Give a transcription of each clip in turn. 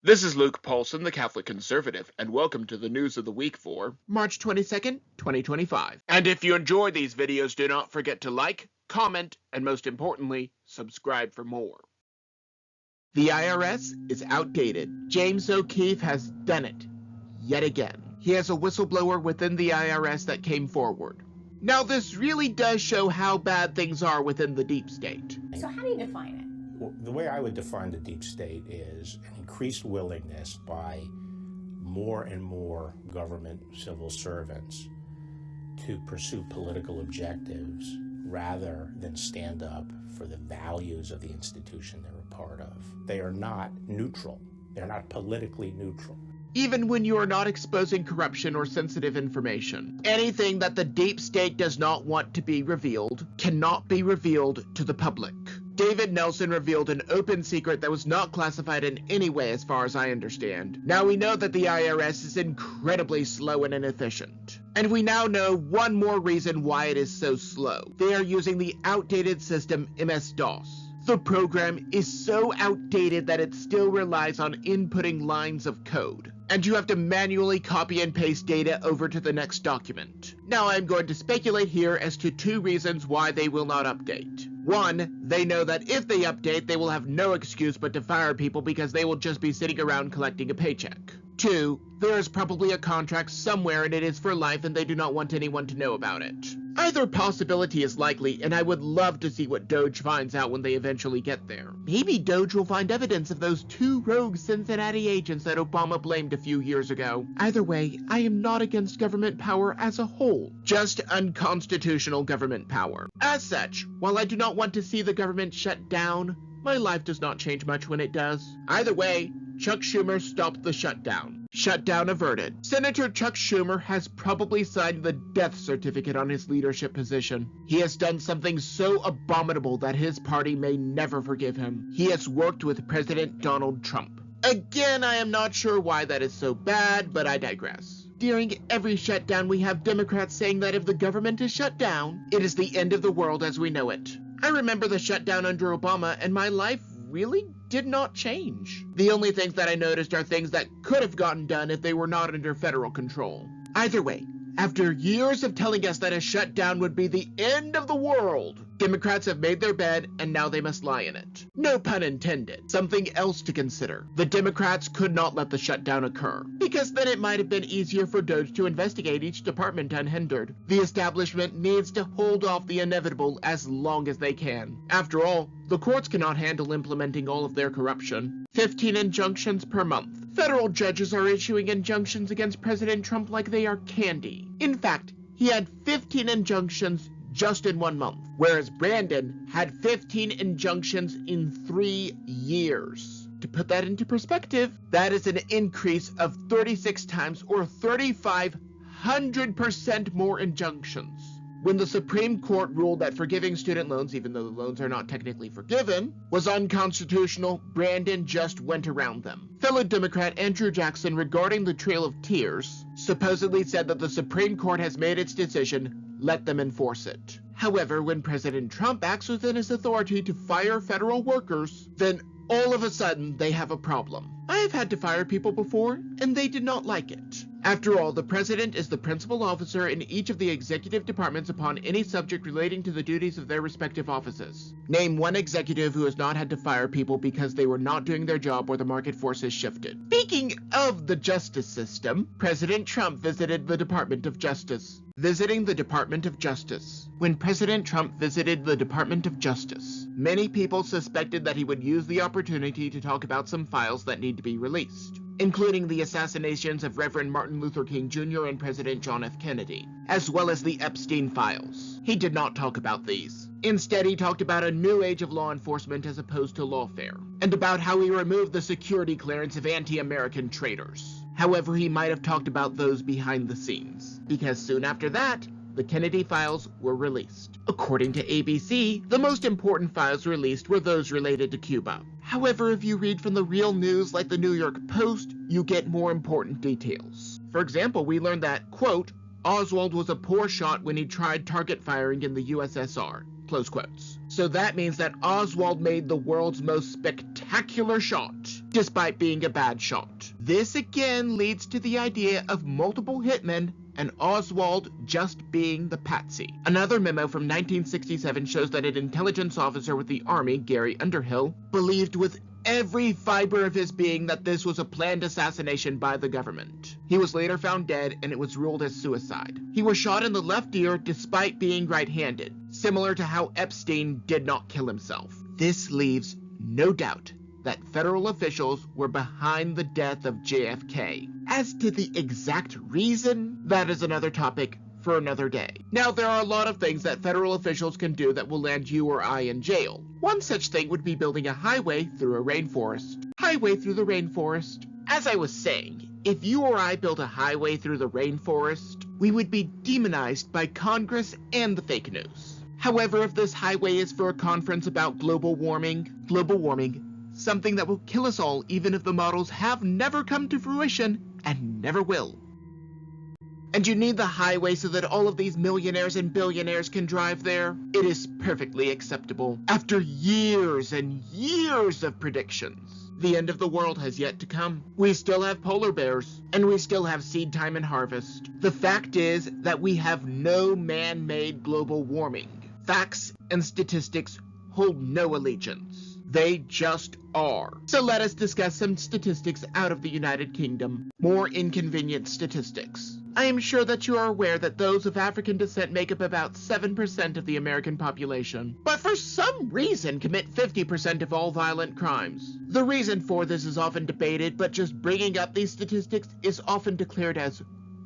This is LukePaulson, the Catholic Conservative, and welcome to the news of the week for March 22nd, 2025. And if you enjoy these videos, do not forget to like, comment, and most importantly, subscribe for more. The IRS is outdated. James O'Keefe has done it yet again. He has a whistleblower within the IRS that came forward. Now, this really does show how bad things are within the deep state. So how do you define it? Well, the way I would define the deep state is an increased willingness by more and more government civil servants to pursue political objectives rather than stand up for the values of the institution they're a part of. They are not neutral. They're not politically neutral. Even when you are not exposing corruption or sensitive information, anything that the deep state does not want to be revealed cannot be revealed to the public. David Nelson revealed an open secret that was not classified in any way as far as I understand. Now we know that the IRS is incredibly slow and inefficient. And we now know one more reason why it is so slow. They are using the outdated system MS-DOS. The program is so outdated that it still relies on inputting lines of code, and you have to manually copy and paste data over to the next document. Now I'm going to speculate here as to two reasons why they will not update. One, they know that if they update, they will have no excuse but to fire people because they will just be sitting around collecting a paycheck. Two, there is probably a contract somewhere and it is for life and they do not want anyone to know about it. Either possibility is likely, and I would love to see what Doge finds out when they eventually get there. Maybe Doge will find evidence of those two rogue Cincinnati agents that Obama blamed a few years ago. Either way, I am not against government power as a whole, just unconstitutional government power. As such, while I do not want to see the government shut down, my life does not change much when it does. Either way, Chuck Schumer stopped the shutdown. Shutdown averted. Senator Chuck Schumer has probably signed the death certificate on his leadership position. He has done something so abominable that his party may never forgive him. He has worked with President Donald Trump. Again, I am not sure why that is so bad, but I digress. During every shutdown, we have Democrats saying that if the government is shut down, it is the end of the world as we know it. I remember the shutdown under Obama, and my life really did not change. The only things that I noticed are things that could have gotten done if they were not under federal control. Either way, after years of telling us that a shutdown would be the end of the world, Democrats have made their bed and now they must lie in it. No pun intended. Something else to consider. The Democrats could not let the shutdown occur, because then it might have been easier for Doge to investigate each department unhindered. The establishment needs to hold off the inevitable as long as they can. After all, the courts cannot handle implementing all of their corruption. 15 injunctions per month. Federal judges are issuing injunctions against President Trump like they are candy. In fact, he had 15 injunctions just in 1 month, whereas Brandon had 15 injunctions in 3 years. To put that into perspective, that is an increase of 36 times or 3,500% more injunctions. When the Supreme Court ruled that forgiving student loans, even though the loans are not technically forgiven, was unconstitutional, Brandon just went around them. Fellow Democrat Andrew Jackson, regarding the Trail of Tears, supposedly said that the Supreme Court has made its decision, let them enforce it. However, when President Trump acts within his authority to fire federal workers, then all of a sudden they have a problem. I have had to fire people before, and they did not like it. After all, the president is the principal officer in each of the executive departments upon any subject relating to the duties of their respective offices. Name one executive who has not had to fire people because they were not doing their job or the market forces shifted. Speaking of the justice system, President Trump visited the Department of Justice. Visiting the Department of Justice. When President Trump visited the Department of Justice, many people suspected that he would use the opportunity to talk about some files that need to be released, including the assassinations of Reverend Martin Luther King Jr. and President John F. Kennedy, as well as the Epstein files. He did not talk about these. Instead, he talked about a new age of law enforcement as opposed to lawfare, and about how he removed the security clearance of anti-American traitors. However, he might have talked about those behind the scenes, because soon after that, the Kennedy files were released. According to ABC, the most important files released were those related to Cuba. However, if you read from the real news like the New York Post, you get more important details. For example, we learned that, quote, Oswald was a poor shot when he tried target firing in the USSR. close quotes. So that means that Oswald made the world's most spectacular shot, despite being a bad shot. This again leads to the idea of multiple hitmen and Oswald just being the patsy. Another memo from 1967 shows that an intelligence officer with the Army, Gary Underhill, believed with every fiber of his being that this was a planned assassination by the government. He was later found dead and it was ruled as suicide. He was shot in the left ear despite being right-handed, similar to how Epstein did not kill himself. This leaves no doubt that federal officials were behind the death of JFK. As to the exact reason, that is another topic for another day. Now, there are a lot of things that federal officials can do that will land you or I in jail. One such thing would be building a highway through a rainforest. Highway through the rainforest. As I was saying, if you or I built a highway through the rainforest, we would be demonized by Congress and the fake news. However, if this highway is for a conference about global warming, something that will kill us all even if the models have never come to fruition and never will. And you need the highway so that all of these millionaires and billionaires can drive there. It is perfectly acceptable. After years and years of predictions, the end of the world has yet to come. We still have polar bears, and we still have seed time and harvest. The fact is that we have no man-made global warming. Facts and statistics hold no allegiance. They just are. So let us discuss some statistics out of the United Kingdom. More inconvenient statistics. I am sure that you are aware that those of African descent make up about 7% of the American population, but for some reason commit 50% of all violent crimes. The reason for this is often debated, but just bringing up these statistics is often declared as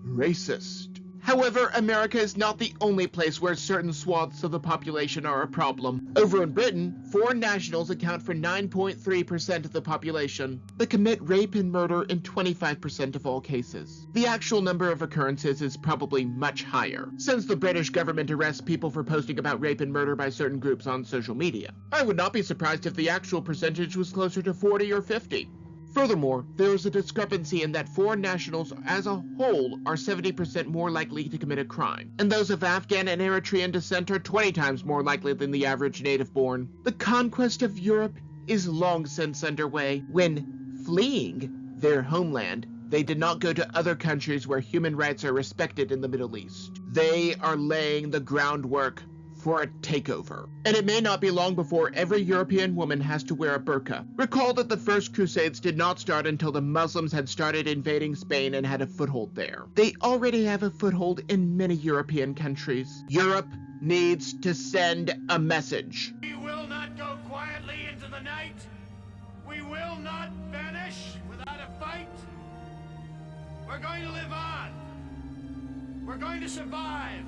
racist. However, America is not the only place where certain swaths of the population are a problem. Over in Britain, foreign nationals account for 9.3% of the population, but commit rape and murder in 25% of all cases. The actual number of occurrences is probably much higher, since the British government arrests people for posting about rape and murder by certain groups on social media. I would not be surprised if the actual percentage was closer to 40 or 50. Furthermore, there is a discrepancy in that foreign nationals as a whole are 70% more likely to commit a crime, and those of Afghan and Eritrean descent are 20 times more likely than the average native-born. The conquest of Europe is long since underway. When fleeing their homeland, they did not go to other countries where human rights are respected in the Middle East. They are laying the groundwork for a takeover. And it may not be long before every European woman has to wear a burqa. Recall that the First Crusades did not start until the Muslims had started invading Spain and had a foothold there. They already have a foothold in many European countries. Europe needs to send a message. We will not go quietly into the night. We will not vanish without a fight. We're going to live on. We're going to survive.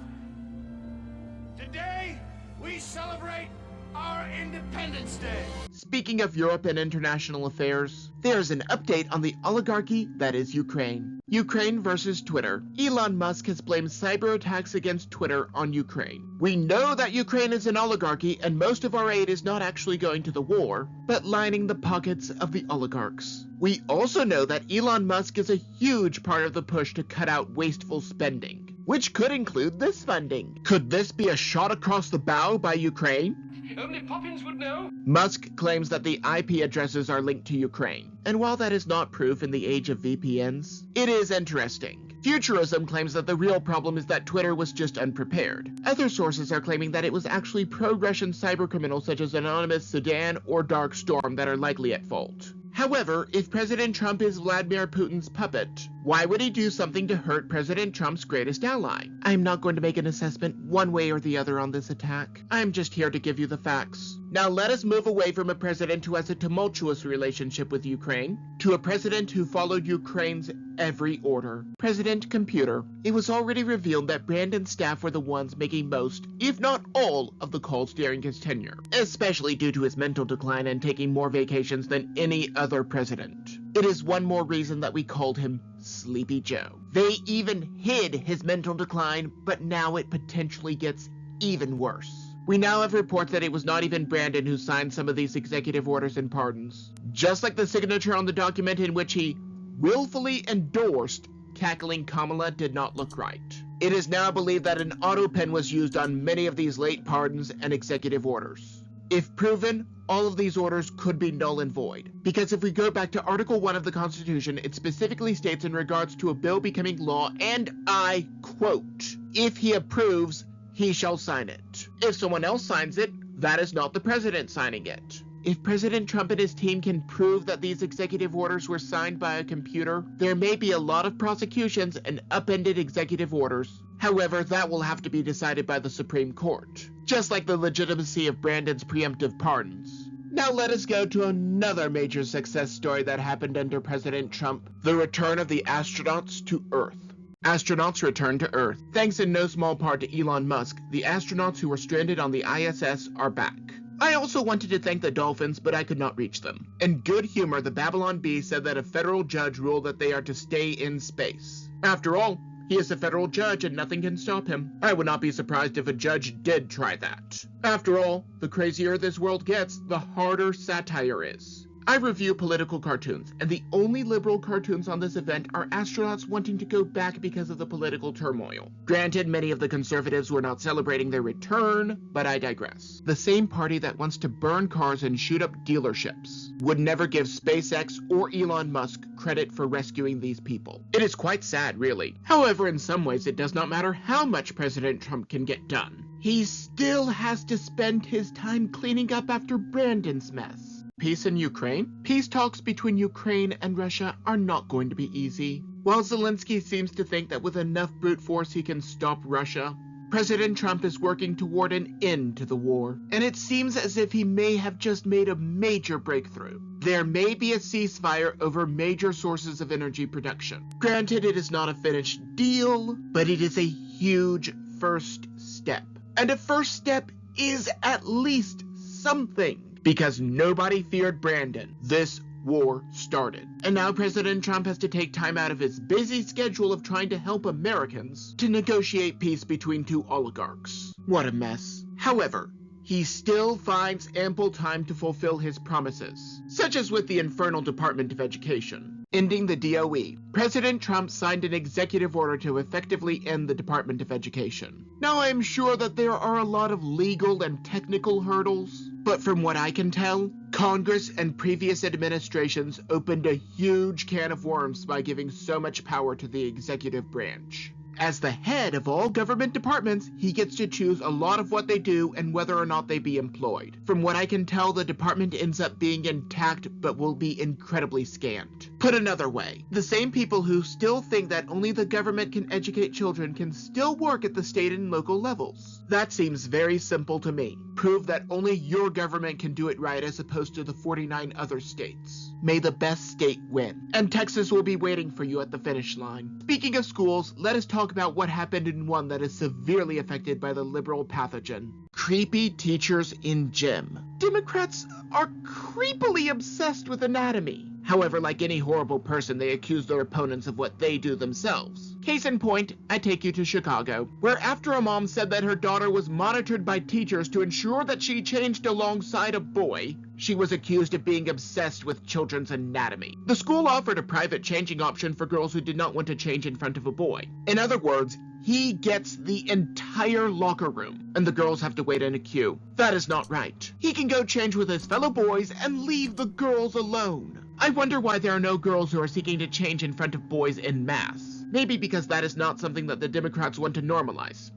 Today, we celebrate our Independence Day. Speaking of Europe and international affairs, there's an update on the oligarchy that is Ukraine. Ukraine versus Twitter. Elon Musk has blamed cyber attacks against Twitter on Ukraine. We know that Ukraine is an oligarchy and most of our aid is not actually going to the war, but lining the pockets of the oligarchs. We also know that Elon Musk is a huge part of the push to cut out wasteful spending, which could include this funding. Could this be a shot across the bow by Ukraine? Only Poppins would know. Musk claims that the IP addresses are linked to Ukraine, and while that is not proof in the age of VPNs, it is interesting. Futurism claims that the real problem is that Twitter was just unprepared. Other sources are claiming that it was actually pro-Russian cybercriminals such as Anonymous Sudan or Dark Storm that are likely at fault. However, if President Trump is Vladimir Putin's puppet, why would he do something to hurt President Trump's greatest ally? I'm not going to make an assessment one way or the other on this attack. I'm just here to give you the facts. Now let us move away from a president who has a tumultuous relationship with Ukraine to a president who followed Ukraine's every order. President Computer. It was already revealed that Brandon's staff were the ones making most, if not all, of the calls during his tenure, especially due to his mental decline and taking more vacations than any other president. It is one more reason that we called him Sleepy Joe. They even hid his mental decline, but now it potentially gets even worse. We now have reports that it was not even Brandon who signed some of these executive orders and pardons. Just like the signature on the document in which he willfully endorsed cackling Kamala did not look right. It is now believed that an auto pen was used on many of these late pardons and executive orders. If proven, all of these orders could be null and void. Because if we go back to Article 1 of the Constitution, it specifically states in regards to a bill becoming law, and I quote, "If he approves, he shall sign it. If someone else signs it, that is not the president signing it." If President Trump and his team can prove that these executive orders were signed by a computer, there may be a lot of prosecutions and upended executive orders. However, that will have to be decided by the Supreme Court, just like the legitimacy of Brandon's preemptive pardons. Now let us go to another major success story that happened under President Trump, the return of the astronauts to Earth. Astronauts returned to Earth. Thanks in no small part to Elon Musk, the astronauts who were stranded on the ISS are back. I also wanted to thank the dolphins, but I could not reach them. In good humor, the Babylon Bee said that a federal judge ruled that they are to stay in space. After all, he is a federal judge and nothing can stop him. I would not be surprised if a judge did try that. After all, the crazier this world gets, the harder satire is. I review political cartoons, and the only liberal cartoons on this event are astronauts wanting to go back because of the political turmoil. Granted, many of the conservatives were not celebrating their return, but I digress. The same party that wants to burn cars and shoot up dealerships would never give SpaceX or Elon Musk credit for rescuing these people. It is quite sad, really. However, in some ways, it does not matter how much President Trump can get done. He still has to spend his time cleaning up after Brandon's mess. Peace in Ukraine? Peace talks between Ukraine and Russia are not going to be easy. While Zelensky seems to think that with enough brute force he can stop Russia, President Trump is working toward an end to the war, and it seems as if he may have just made a major breakthrough. There may be a ceasefire over major sources of energy production. Granted, it is not a finished deal, but it is a huge first step. And a first step is at least something. Because nobody feared Brandon, this war started. And now President Trump has to take time out of his busy schedule of trying to help Americans to negotiate peace between two oligarchs. What a mess. However, he still finds ample time to fulfill his promises, such as with the infernal Department of Education. Ending the DoE. President Trump signed an executive order to effectively end the Department of Education. Now, I am sure that there are a lot of legal and technical hurdles, but from what I can tell, Congress and previous administrations opened a huge can of worms by giving so much power to the executive branch. As the head of all government departments, he gets to choose a lot of what they do and whether or not they be employed. From what I can tell, the department ends up being intact but will be incredibly scant. Put another way, the same people who still think that only the government can educate children can still work at the state and local levels. That seems very simple to me. Prove that only your government can do it right as opposed to the 49 other states. May the best state win. And Texas will be waiting for you at the finish line. Speaking of schools, let us talk about what happened in one that is severely affected by the liberal pathogen. Creepy teachers in gym. Democrats are creepily obsessed with anatomy. However, like any horrible person, they accuse their opponents of what they do themselves. Case in point, I take you to Chicago, where after a mom said that her daughter was monitored by teachers to ensure that she changed alongside a boy, she was accused of being obsessed with children's anatomy. The school offered a private changing option for girls who did not want to change in front of a boy. In other words, he gets the entire locker room, and the girls have to wait in a queue. That is not right. He can go change with his fellow boys and leave the girls alone. I wonder why there are no girls who are seeking to change in front of boys en masse. Maybe because that is not something that the Democrats want to normalize.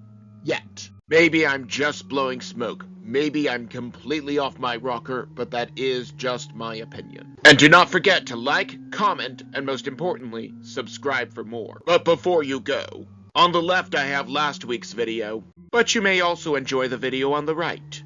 Yet. Maybe I'm just blowing smoke. Maybe I'm completely off my rocker, but that is just my opinion. And do not forget to like, comment, and most importantly, subscribe for more. But before you go, on the left I have last week's video, but you may also enjoy the video on the right.